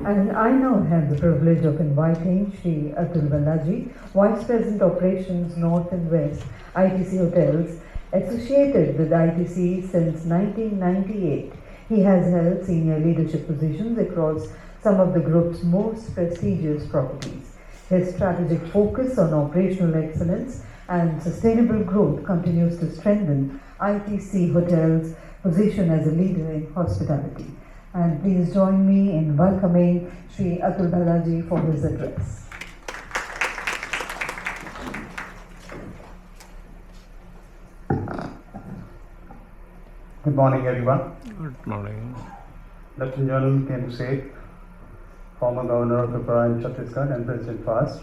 And I now have the privilege of inviting Shri Atul Balaji, Vice President Operations North and West, ITC Hotels, associated with ITC since 1998. He has held senior leadership positions across some of the group's most prestigious properties. His strategic focus on operational excellence and sustainable growth continues to strengthen ITC Hotels' position as a leader in hospitality. And please join me in welcoming Shri Atul Balaji for his address. Good morning, everyone. Good morning. Lieutenant General Ken Seth, former Governor of Tripura and Chhattisgarh and President FAST,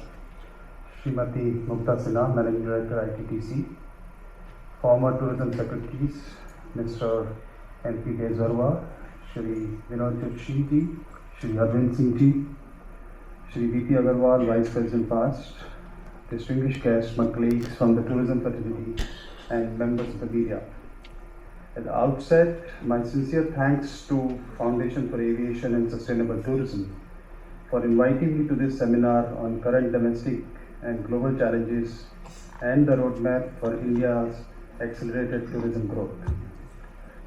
Srimati Mukta Sinha, Managing Director ITTC, former Tourism Secretaries, Mr. MP Dezarwa, Shri Vinod Joshi ji, Shri Arvind Singh ji, Shri VP Agarwal, Vice President FAST, distinguished guests, my colleagues from the tourism fraternity and members of the media. At the outset, my sincere thanks to Foundation for Aviation and Sustainable Tourism for inviting me to this seminar on current domestic and global challenges and the roadmap for India's accelerated tourism growth.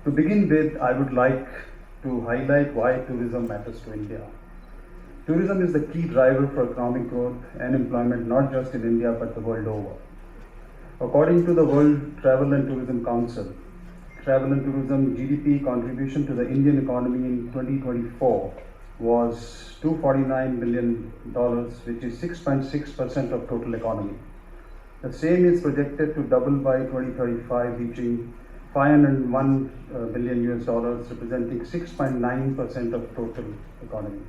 To begin with, I would like to highlight why tourism matters to India. Tourism is the key driver for economic growth and employment not just in India but the world over. According to the World Travel and Tourism Council, travel and tourism GDP contribution to the Indian economy in 2024 was $249 billion, which is 6.6% of total economy. The same is projected to double by 2035, reaching $501 billion representing 6.9% of total economy.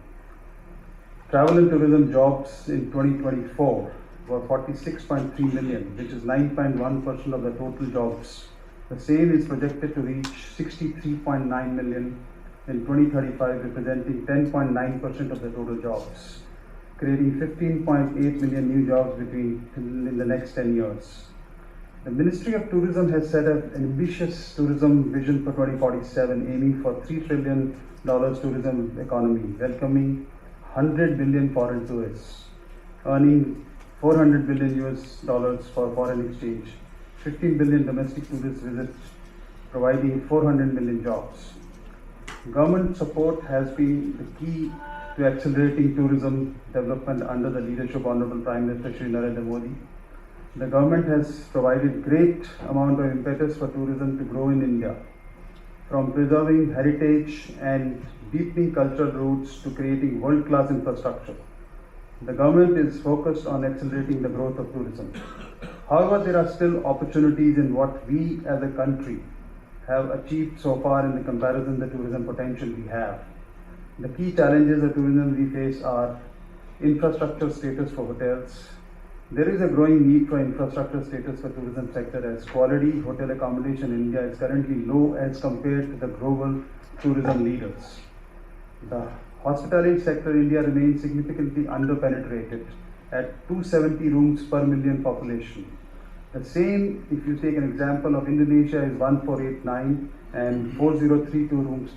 Travel and tourism jobs in 2024 were 46.3 million, which is 9.1% of the total jobs. The same is projected to reach 63.9 million in 2035, representing 10.9% of the total jobs, creating 15.8 million new jobs in the next 10 years. The Ministry of Tourism has set up an ambitious tourism vision for 2047, aiming for $3 trillion tourism economy, welcoming 100 billion foreign tourists, earning $400 billion for foreign exchange, 15 billion domestic tourist visits, providing 400 million jobs. Government support has been the key to accelerating tourism development under the leadership of Honorable Prime Minister Shri Narendra Modi. The government has provided great amount of impetus for tourism to grow in India, from preserving heritage and deepening cultural roots to creating world-class infrastructure. The government is focused on accelerating the growth of tourism. However, there are still opportunities in what we as a country have achieved so far in the comparison the tourism potential we have. The key challenges of tourism we face are infrastructure status for hotels. There is a growing need for infrastructure status for tourism sector as quality hotel accommodation in India is currently low as compared to the global tourism leaders. The hospitality sector in India remains significantly under-penetrated at 270 rooms per million population. The same, if you take an example of Indonesia, is 1489 and 4032 rooms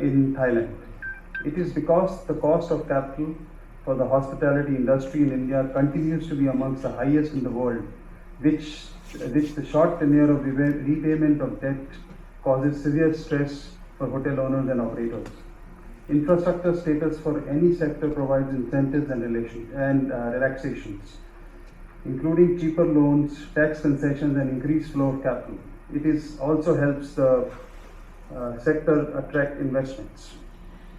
in Thailand. It is because the cost of capital for the hospitality industry in India continues to be amongst the highest in the world, which the short tenure of repayment of debt causes severe stress for hotel owners and operators. Infrastructure status for any sector provides incentives and relaxations, including cheaper loans, tax concessions, and increased flow of capital. It also helps the sector attract investments.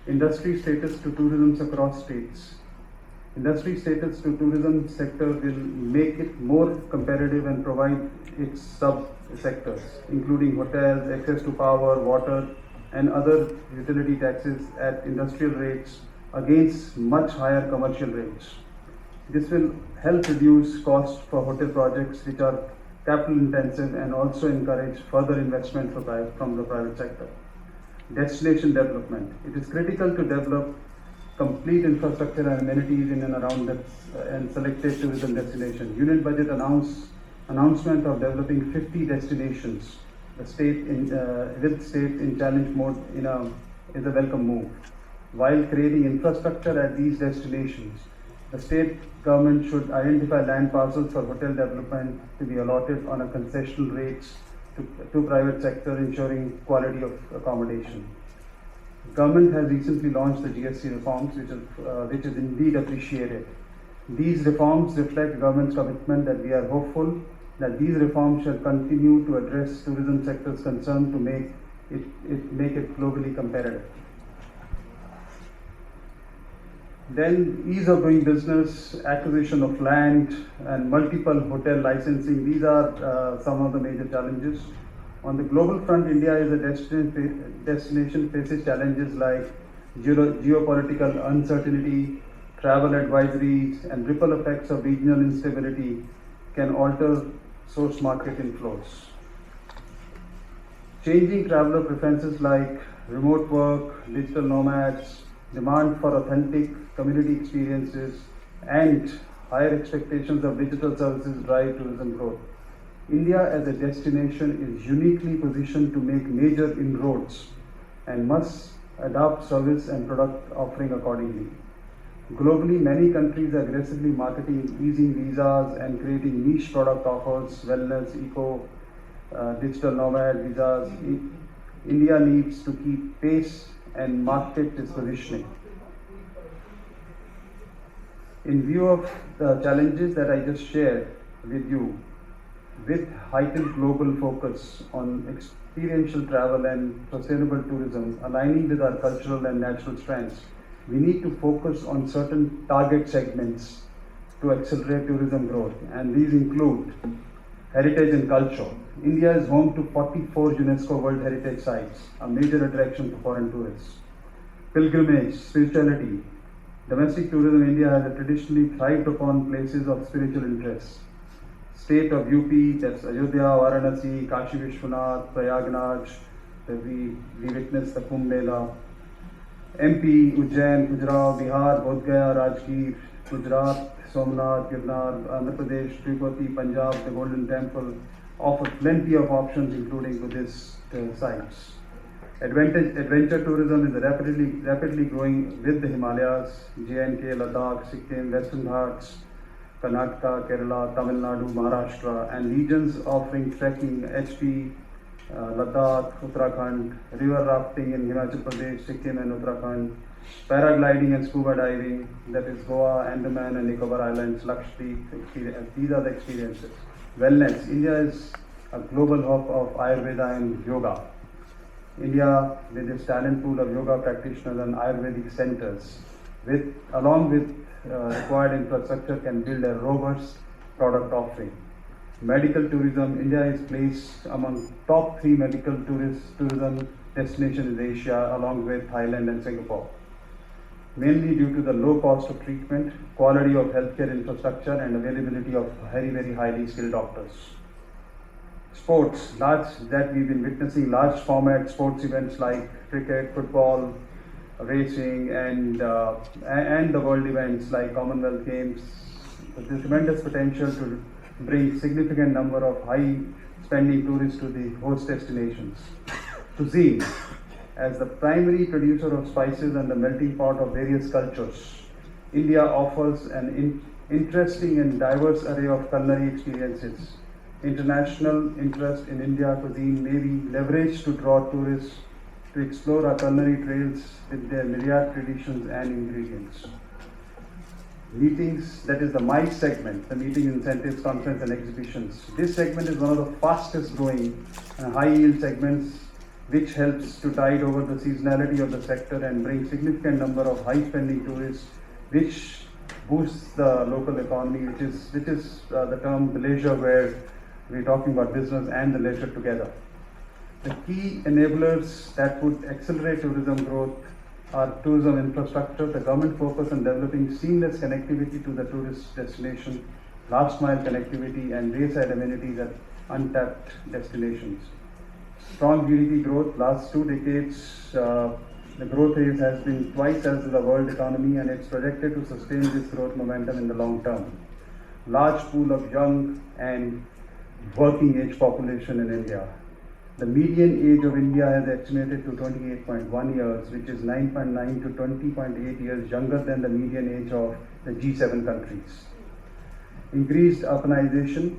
Industry status to tourism across states. Industry status to tourism sector will make it more competitive and provide its sub-sectors, including hotels, access to power, water, and other utility taxes at industrial rates against much higher commercial rates. This will help reduce costs for hotel projects which are capital intensive and also encourage further investment from the private sector. Destination development. It is critical to develop complete infrastructure and amenities in and around and selected tourism destinations. Union budget announcement of developing 50 destinations. The state in challenge mode is a welcome move. While creating infrastructure at these destinations, the state government should identify land parcels for hotel development to be allotted on a concessional rates to private sector, ensuring quality of accommodation. Government has recently launched the GST reforms, which is indeed appreciated. These reforms reflect government's commitment that we are hopeful that these reforms shall continue to address tourism sector's concern to make it globally competitive. Then ease of doing business, acquisition of land, and multiple hotel licensing. These are some of the major challenges. On the global front, India is a destination faces challenges like geopolitical uncertainty, travel advisories, and ripple effects of regional instability can alter source market inflows. Changing traveler preferences like remote work, digital nomads, demand for authentic community experiences, and higher expectations of digital services drive tourism growth. India as a destination is uniquely positioned to make major inroads and must adapt service and product offering accordingly. Globally, many countries are aggressively marketing easing visas and creating niche product offers, wellness, eco, digital nomad visas. India needs to keep pace and market its positioning. In view of the challenges that I just shared with you, with heightened global focus on experiential travel and sustainable tourism aligning with our cultural and natural strengths, we need to focus on certain target segments to accelerate tourism growth, and these include heritage and culture. India is home to 44 UNESCO World Heritage Sites, a major attraction for foreign tourists. Pilgrimage, spirituality. Domestic tourism in India has traditionally thrived upon places of spiritual interest. State of UP, that's Ayodhya, Varanasi, Kashi Vishwanath, Prayagraj, we witnessed the Kumbh Mela. MP, Ujjain, Gujarat, Bihar, Bodh Gaya, Rajgir, Gujarat, Somnath, Girnar, Andhra Pradesh, Tirupati, Punjab, the Golden Temple offer plenty of options including Buddhist sites. Adventure tourism is rapidly growing with the Himalayas, J&K, Ladakh, Sikkim, Western Ghats, Karnataka, Kerala, Tamil Nadu, Maharashtra, and regions offering trekking, HP, Ladakh, Uttarakhand, river rafting in Himachal Pradesh, Sikkim and Uttarakhand, paragliding and scuba diving, that is Goa, Andaman and Nicobar Islands, Lakshadweep experience. These are the experiences. Wellness. India is a global hub of Ayurveda and yoga. India, with its talent pool of yoga practitioners and Ayurvedic centers, along with required infrastructure, can build a robust product offering. Medical tourism. India is placed among top 3 medical tourism destinations in Asia, along with Thailand and Singapore, mainly due to the low cost of treatment, quality of healthcare infrastructure, and availability of very highly skilled doctors. Sports, that we've been witnessing large format sports events like cricket, football, racing, and the world events like Commonwealth Games. There's tremendous potential to bring significant number of high spending tourists to the host destinations. Cuisine, as the primary producer of spices and the melting pot of various cultures, India offers an interesting and diverse array of culinary experiences. International interest in India cuisine may be leveraged to draw tourists to explore our culinary trails with their myriad traditions and ingredients. Meetings, that is the MICE segment, the meeting, incentives, conference and exhibitions. This segment is one of the fastest growing and high yield segments, which helps to tide over the seasonality of the sector and bring significant number of high spending tourists, which boosts the local economy, which is the term the leisure, where we're talking about business and the leisure together. The key enablers that would accelerate tourism growth are tourism infrastructure, the government focus on developing seamless connectivity to the tourist destination, last mile connectivity, and wayside amenities at untapped destinations. Strong GDP growth. Last 2 decades, the growth rate has been twice as the world economy, and it's projected to sustain this growth momentum in the long term. Large pool of young and working age population in India. The median age of India has estimated to 28.1 years, which is 9.9 to 20.8 years younger than the median age of the G7 countries. Increased urbanization.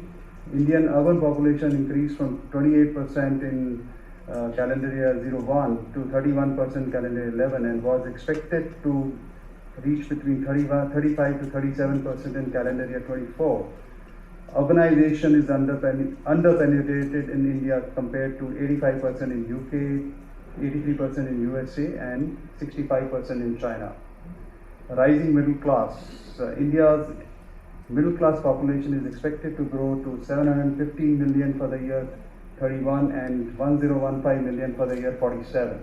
Indian urban population increased from 28% in calendar year 01 to 31% calendar year 11 and was expected to reach between 35 to 37% in calendar year 24. Urbanization is under-penetrated in India compared to 85% in UK, 83% in USA and 65% in China. Rising middle class. India's middle class population is expected to grow to 715 million for the year 31 and 1015 million for the year 47.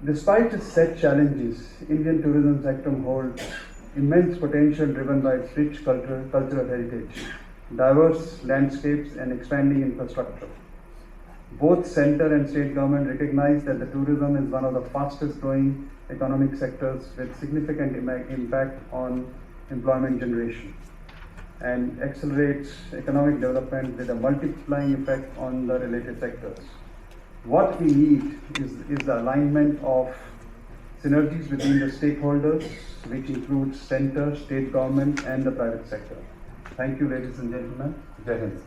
Despite its set challenges, Indian tourism sector holds immense potential driven by its rich cultural heritage, diverse landscapes and expanding infrastructure. Both center and state government recognize that the tourism is one of the fastest growing economic sectors with significant impact on employment generation and accelerates economic development with a multiplying effect on the related sectors. What we need is the alignment of synergies between the stakeholders, which includes center, state government and the private sector. Thank you, ladies and gentlemen. Jai Hind.